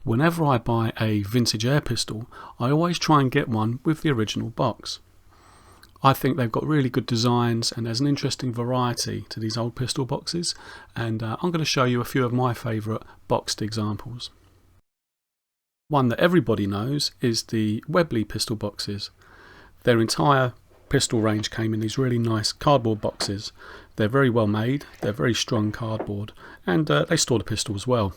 Whenever I buy a vintage air pistol, I always try and get one with the original box. I think they've got really good designs and there's an interesting variety to these old pistol boxes, and I'm going to show you a few of my favourite boxed examples. One that everybody knows is the Webley pistol boxes. Their entire pistol range came in these really nice cardboard boxes. They're very well made, they're very strong cardboard, and they store the pistols well.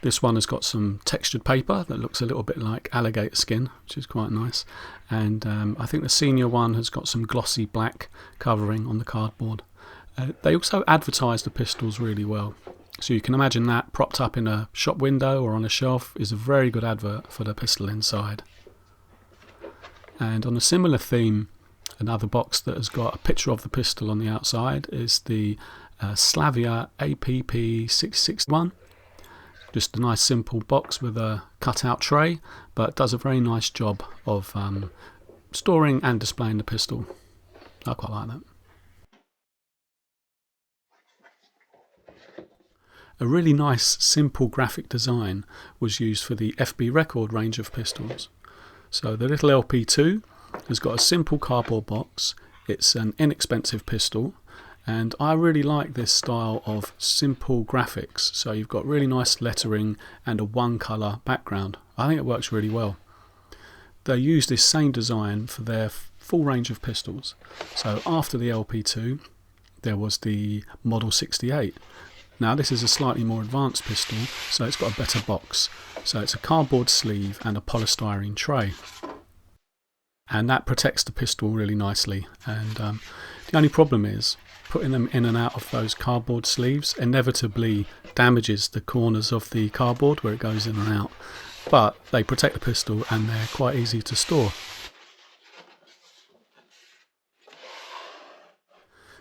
This one has got some textured paper that looks a little bit like alligator skin, which is quite nice. And I think the senior one has got some glossy black covering on the cardboard. They also advertise the pistols really well. So you can imagine that propped up in a shop window or on a shelf is a very good advert for the pistol inside. And on a similar theme, another box that has got a picture of the pistol on the outside is the Slavia APP661. Just a nice simple box with a cut-out tray, but does a very nice job of storing and displaying the pistol. I quite like that. A really nice simple graphic design was used for the F.B Record range of pistols. So the little LP2 has got a simple cardboard box. It's an inexpensive pistol. And I really like this style of simple graphics. So you've got really nice lettering and a one colour background. I think it works really well. They use this same design for their full range of pistols. So after the LP2 there was the Model 68. Now this is a slightly more advanced pistol, so it's got a better box. So it's a cardboard sleeve and a polystyrene tray. And that protects the pistol really nicely. And the only problem is putting them in and out of those cardboard sleeves inevitably damages the corners of the cardboard where it goes in and out, but they protect the pistol and they're quite easy to store.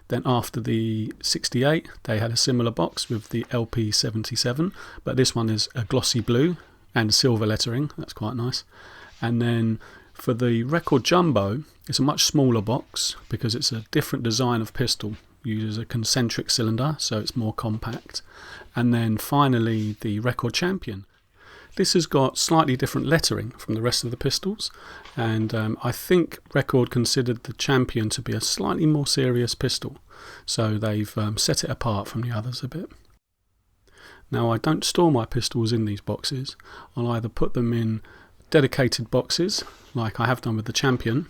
Then after the 68 they had a similar box with the LP77, but this one is a glossy blue and silver lettering. That's quite nice. And then for the Record Jumbo, it's a much smaller box because it's a different design of pistol. Uses a concentric cylinder, so it's more compact. And then finally the Record Champion. This has got slightly different lettering from the rest of the pistols, and I think Record considered the Champion to be a slightly more serious pistol, so they've set it apart from the others a bit. Now I don't store my pistols in these boxes. I'll either put them in dedicated boxes like I have done with the Champion.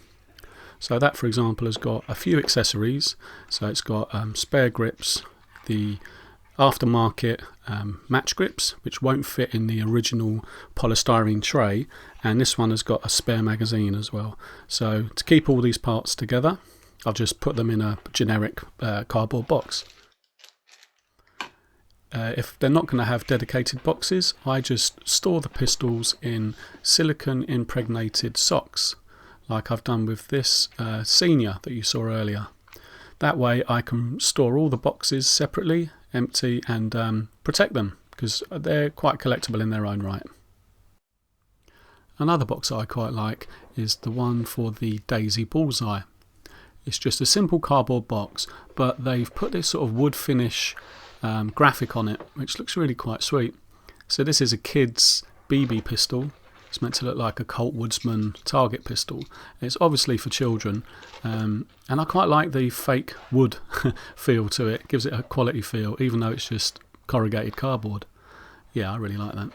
So that, for example, has got a few accessories. So it's got spare grips, the aftermarket match grips, which won't fit in the original polystyrene tray, and this one has got a spare magazine as well. So to keep all these parts together, I've just put them in a generic cardboard box. If they're not going to have dedicated boxes, I just store the pistols in silicone impregnated socks, like I've done with this senior that you saw earlier. That way I can store all the boxes separately, empty, and protect them, because they're quite collectible in their own right. Another box that I quite like is the one for the Daisy Bullseye. It's just a simple cardboard box, but they've put this sort of wood finish graphic on it, which looks really quite sweet. So this is a kid's BB pistol. It's meant to look like a Colt Woodsman target pistol. It's obviously for children, and I quite like the fake wood feel to it. It gives it a quality feel, even though it's just corrugated cardboard. Yeah, I really like that.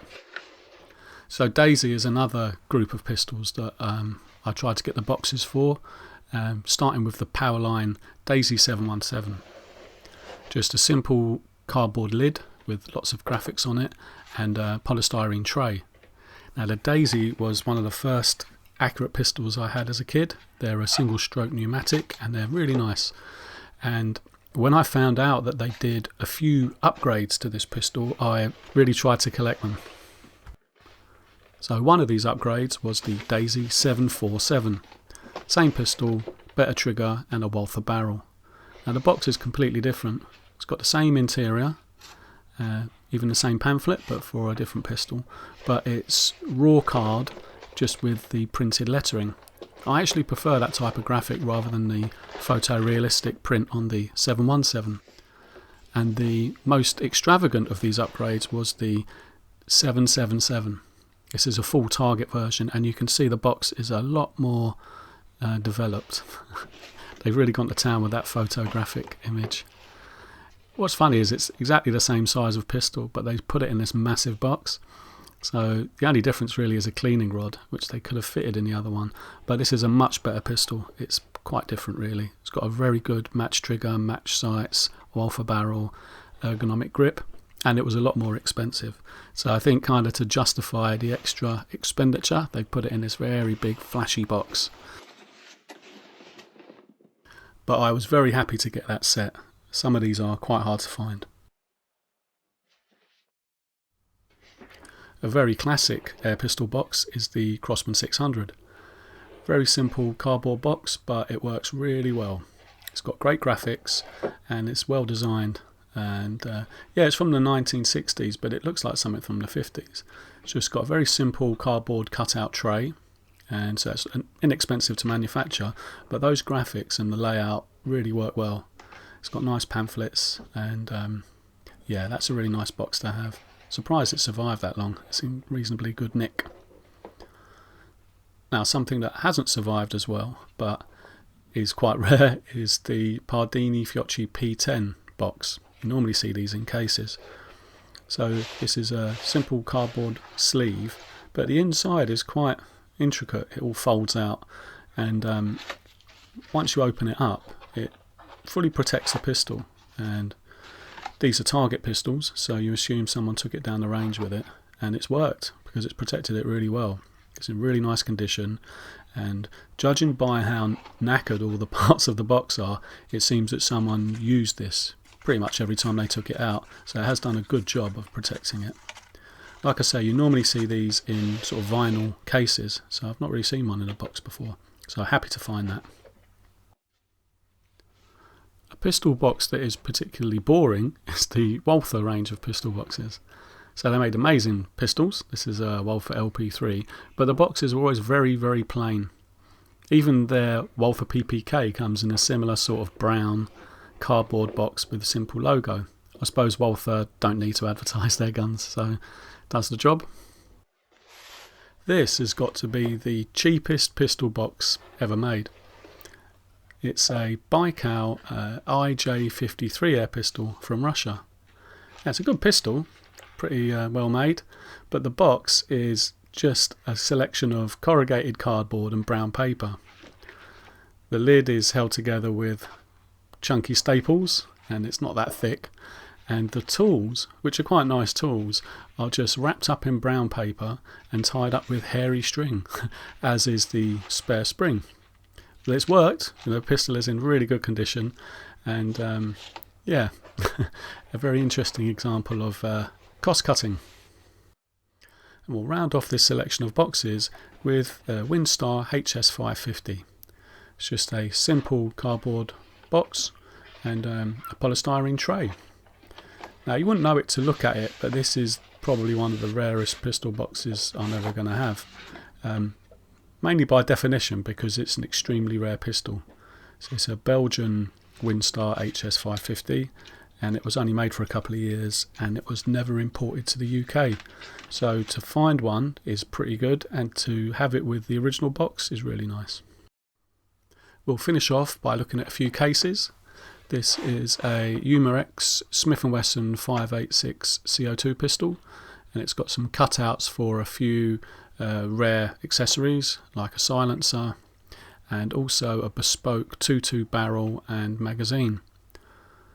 So Daisy is another group of pistols that I tried to get the boxes for, starting with the Powerline Daisy 717. Just a simple cardboard lid with lots of graphics on it and a polystyrene tray. Now the Daisy was one of the first accurate pistols I had as a kid. They're a single stroke pneumatic and they're really nice. And when I found out that they did a few upgrades to this pistol, I really tried to collect them. So one of these upgrades was the Daisy 747. Same pistol, better trigger and a Walther barrel. Now the box is completely different. It's got the same interior, even the same pamphlet, but for a different pistol. But it's raw card, just with the printed lettering. I actually prefer that type of graphic rather than the photorealistic print on the 717. And the most extravagant of these upgrades was the 777. This is a full target version, and you can see the box is a lot more developed. They've really gone to town with that photographic image. What's funny is it's exactly the same size of pistol, but they put it in this massive box. So the only difference really is a cleaning rod, which they could have fitted in the other one. But this is a much better pistol. It's quite different really. It's got a very good match trigger, match sights, Walther barrel, ergonomic grip, and it was a lot more expensive. So I think kind of to justify the extra expenditure, they put it in this very big flashy box. But I was very happy to get that set. Some of these are quite hard to find. A very classic air pistol box is the Crosman 600. Very simple cardboard box, but it works really well. It's got great graphics and it's well designed. And yeah, it's from the 1960s, but it looks like something from the 50s. It's just got a very simple cardboard cutout tray, and so it's inexpensive to manufacture, but those graphics and the layout really work well. It's got nice pamphlets, and yeah, that's a really nice box to have. Surprised it survived that long. It's in reasonably good nick. Now, something that hasn't survived as well, but is quite rare, is the Pardini P10 box. You normally see these in cases. So this is a simple cardboard sleeve, but the inside is quite intricate. It all folds out, and once you open it up, it fully protects the pistol. And these are target pistols, so you assume someone took it down the range with it, and it's worked because it's protected it really well. It's in really nice condition, and judging by how knackered all the parts of the box are, it seems that someone used this pretty much every time they took it out, so it has done a good job of protecting it. Like I say, you normally see these in sort of vinyl cases, so I've not really seen one in a box before, so happy to find that. A pistol box that is particularly boring is the Walther range of pistol boxes. So they made amazing pistols. This is a Walther LP3, but the boxes are always very, very plain. Even their Walther PPK comes in a similar sort of brown cardboard box with a simple logo. I suppose Walther don't need to advertise their guns, so it does the job. This has got to be the cheapest pistol box ever made. It's a Baikal IJ53 air pistol from Russia. Yeah, it's a good pistol, pretty well made, but the box is just a selection of corrugated cardboard and brown paper. The lid is held together with chunky staples, and it's not that thick, and the tools, which are quite nice tools, are just wrapped up in brown paper and tied up with hairy string, as is the spare spring. But it's worked. The pistol is in really good condition, and yeah, a very interesting example of cost cutting. And we'll round off this selection of boxes with a Winstar HS550. It's just a simple cardboard box and a polystyrene tray. Now, you wouldn't know it to look at it, but this is probably one of the rarest pistol boxes I'm ever going to have. Mainly by definition, because it's an extremely rare pistol. So it's a Belgian Winstar HS550, and it was only made for a couple of years, and it was never imported to the UK. So to find one is pretty good, and to have it with the original box is really nice. We'll finish off by looking at a few cases. This is a Umerex Smith & Wesson 5.86 CO2 pistol, and it's got some cutouts for a few rare accessories like a silencer and also a bespoke 2.2 barrel and magazine.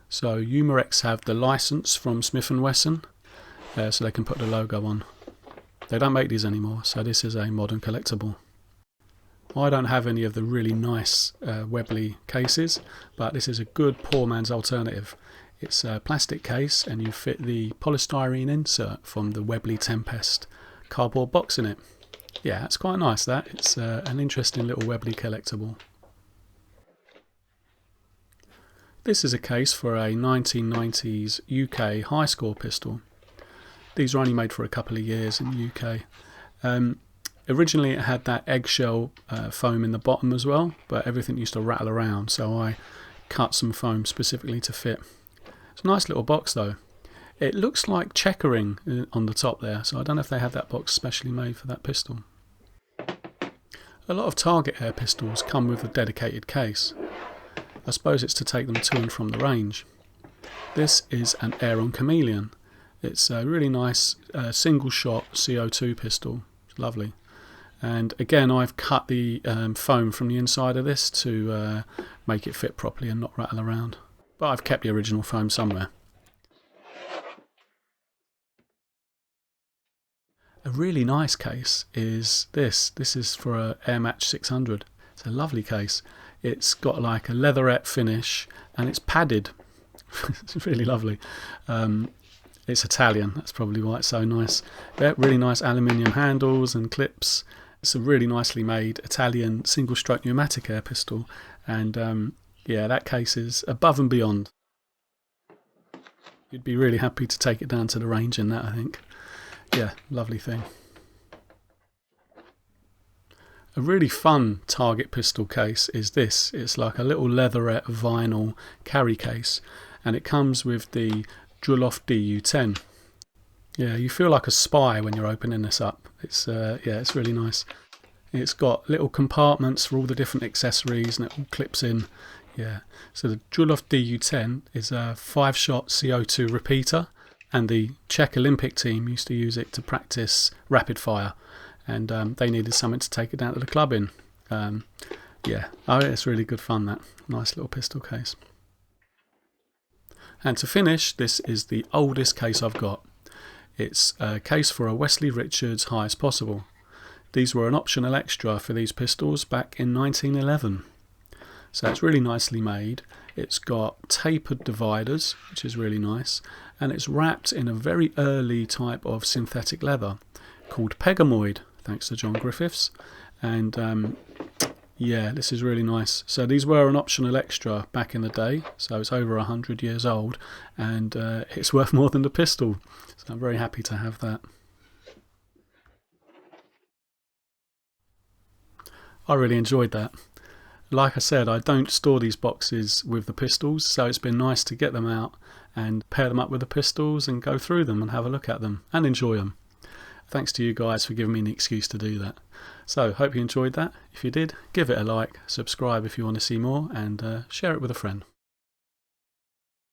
So Umerex have the license from Smith & Wesson, so they can put the logo on. They don't make these anymore, so this is a modern collectible. I don't have any of the really nice Webley cases, but this is a good poor man's alternative. It's a plastic case, and you fit the polystyrene insert from the Webley Tempest cardboard box in it. Yeah, it's quite nice, that. It's an interesting little Webley collectible. This is a case for a 1990s UK Hyscore pistol. These are only made for a couple of years in the UK. Originally it had that eggshell foam in the bottom as well, but everything used to rattle around, so I cut some foam specifically to fit. It's a nice little box though. It looks like checkering on the top there, so I don't know if they have that box specially made for that pistol. A lot of Targeteer pistols come with a dedicated case. I suppose it's to take them to and from the range. This is an Aeron Chameleon. It's a really nice single shot CO2 pistol. It's lovely. And again, I've cut the foam from the inside of this to make it fit properly and not rattle around. But I've kept the original foam somewhere. A really nice case is this. This is for a Airmatch 600. It's a lovely case. It's got like a leatherette finish and it's padded. It's really lovely. It's Italian, that's probably why it's so nice. Yeah, really nice aluminium handles and clips. It's a really nicely made Italian single stroke pneumatic air pistol, and yeah, that case is above and beyond. You'd be really happy to take it down to the range in that, I think. Yeah, lovely thing. A really fun target pistol case is this. It's like a little leatherette vinyl carry case, and it comes with the Drulov DU10. Yeah, you feel like a spy when you're opening this up. It's yeah, it's really nice. It's got little compartments for all the different accessories, and it all clips in. Yeah. So the Drulov DU10 is a 5-shot CO2 repeater, and the Czech Olympic team used to use it to practice rapid fire, and they needed something to take it down to the club in. Yeah, oh, it's really good fun, that nice little pistol case. And to finish, this is the oldest case I've got. It's a case for a Westley Richards Highest Possible. These were an optional extra for these pistols back in 1911. So it's really nicely made. It's got tapered dividers, which is really nice, and it's wrapped in a very early type of synthetic leather called Pegamoid, thanks to John Griffiths. And yeah, this is really nice. So these were an optional extra back in the day, so it's over 100 years old, and it's worth more than the pistol. So I'm very happy to have that. I really enjoyed that. Like I said, I don't store these boxes with the pistols, so it's been nice to get them out and pair them up with the pistols and go through them and have a look at them and enjoy them. Thanks to you guys for giving me an excuse to do that. So, hope you enjoyed that. If you did, give it a like, subscribe if you want to see more, and share it with a friend.